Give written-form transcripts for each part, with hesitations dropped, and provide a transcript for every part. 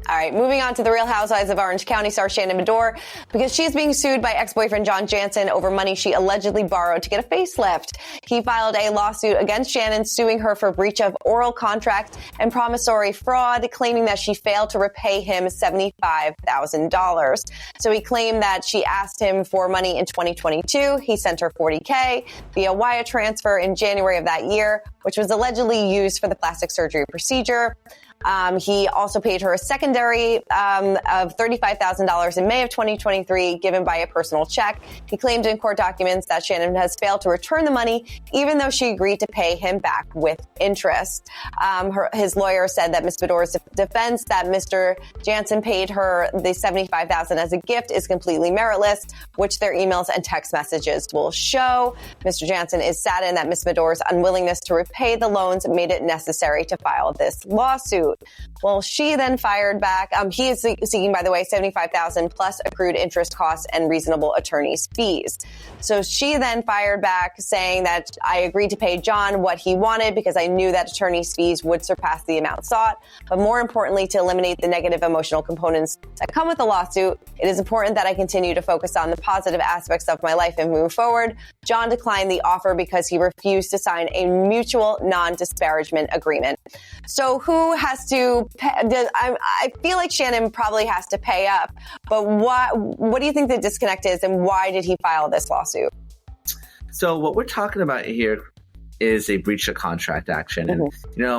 All right, moving on to the Real Housewives of Orange County star Shannon Beador, because she's being sued by ex-boyfriend John Jansen over money she allegedly borrowed to get a facelift. He filed a lawsuit against Shannon, suing her for breach of oral contract and promissory fraud, claiming that she failed to repay him $75,000. So he claimed that she asked him for money in 2022. He sent her $40K via wire transfer in January of that year, which was allegedly used for the plastic surgery procedure. He also paid her a secondary of $35,000 in May of 2023, given by a personal check. He claimed in court documents that Shannon has failed to return the money, even though she agreed to pay him back with interest. His lawyer said that Ms. Beador's defense that Mr. Jansen paid her the $75,000 as a gift is completely meritless, which their emails and text messages will show. Mr. Jansen is saddened that Ms. Beador's unwillingness to repay the loans made it necessary to file this lawsuit. Well, she then fired back. He is seeking, by the way, $75,000 plus accrued interest costs and reasonable attorney's fees. So she then fired back saying that I agreed to pay John what he wanted because I knew that attorney's fees would surpass the amount sought. But more importantly, to eliminate the negative emotional components that come with the lawsuit, it is important that I continue to focus on the positive aspects of my life and move forward. John declined the offer because he refused to sign a mutual non-disparagement agreement. So who has to pay? I feel like Shannon probably has to pay up, but what do you think the disconnect is, and why did he file this lawsuit? So what we're talking about here is a breach of contract action. And,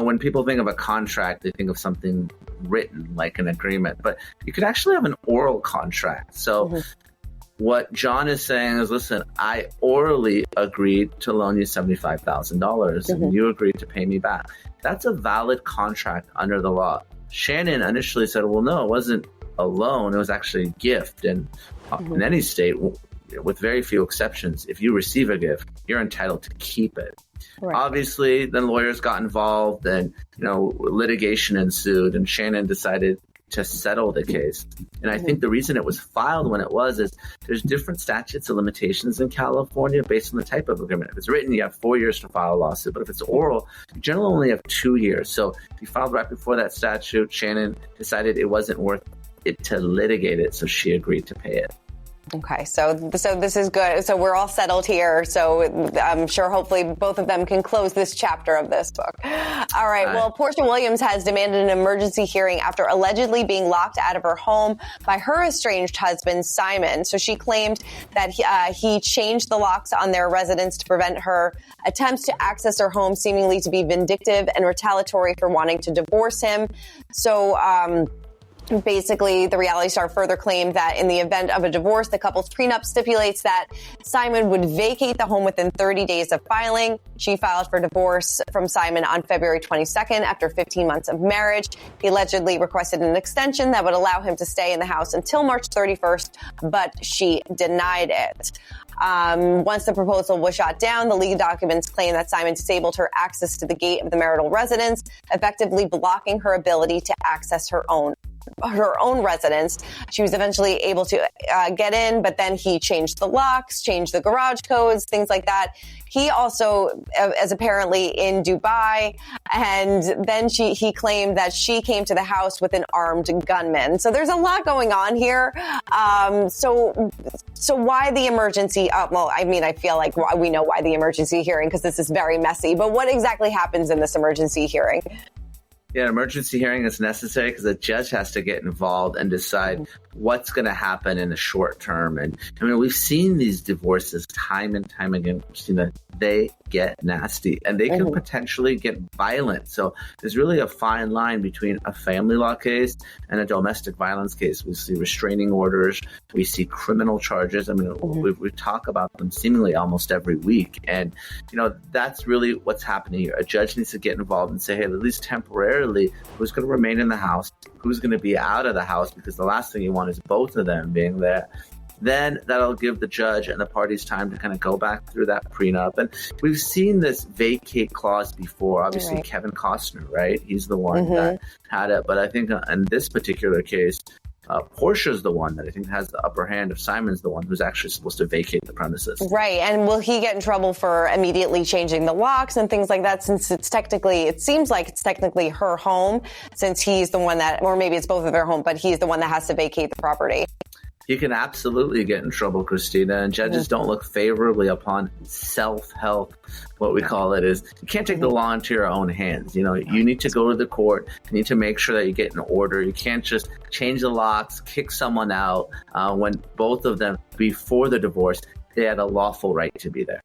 when people think of a contract, they think of something written like an agreement, but you could actually have an oral contract. So what John is saying is, listen, I orally agreed to loan you $75,000 and you agreed to pay me back. That's a valid contract under the law. Shannon initially said, well, no, it wasn't a loan. It was actually a gift. And in any state, with very few exceptions, if you receive a gift, you're entitled to keep it. Right. Obviously, then lawyers got involved and, litigation ensued, and Shannon decided to settle the case. And I think the reason it was filed when it was is there's different statutes of limitations in California based on the type of agreement. If it's written, you have 4 years to file a lawsuit. But if it's oral, you generally only have 2 years. So if you filed right before that statute, Shannon decided it wasn't worth it to litigate it, so she agreed to pay it. Okay, so this is good. So we're all settled here. So I'm sure hopefully both of them can close this chapter of this book. All right. Well, Porsha Williams has demanded an emergency hearing after allegedly being locked out of her home by her estranged husband, Simon. So she claimed that he changed the locks on their residence to prevent her attempts to access her home, seemingly to be vindictive and retaliatory for wanting to divorce him. So, basically, the reality star further claimed that in the event of a divorce, the couple's prenup stipulates that Simon would vacate the home within 30 days of filing. She filed for divorce from Simon on February 22nd after 15 months of marriage. He allegedly requested an extension that would allow him to stay in the house until March 31st, but she denied it. Once the proposal was shot down, the legal documents claim that Simon disabled her access to the gate of the marital residence, effectively blocking her ability to access her own residence. She was eventually able to get in, but then he changed the locks, changed the garage codes, things like that. He also is apparently in Dubai, and then he claimed that she came to the house with an armed gunman. So there's a lot going on here. So why the emergency? Well, I mean, I feel like we know why the emergency hearing, because this is very messy. But what exactly happens in this emergency hearing? Yeah, an emergency hearing is necessary because the judge has to get involved and decide what's going to happen in the short term. And I mean, we've seen these divorces time and time again, Christina. They get nasty and they can potentially get violent. So there's really a fine line between a family law case and a domestic violence case. We see restraining orders. We see criminal charges. I mean, we talk about them seemingly almost every week. And, that's really what's happening here. A judge needs to get involved and say, hey, at least temporarily, who's going to remain in the house? Who's going to be out of the house? Because the last thing you want is both of them being there. Then that'll give the judge and the parties time to kind of go back through that prenup. And we've seen this vacate clause before. Obviously, Kevin Costner, right? He's the one that had it. But I think in this particular case, Porsha's the one that I think has the upper hand if Simon's the one who's actually supposed to vacate the premises. Right. And will he get in trouble for immediately changing the locks and things like that, since it seems like it's technically her home, since he's the one that, or maybe it's both of their home, but he's the one that has to vacate the property? He can absolutely get in trouble, Christina, and judges don't look favorably upon self-help. What we call it is you can't take the law into your own hands. You need to go to the court. You need to make sure that you get an order. You can't just change the locks, kick someone out when both of them, before the divorce, they had a lawful right to be there.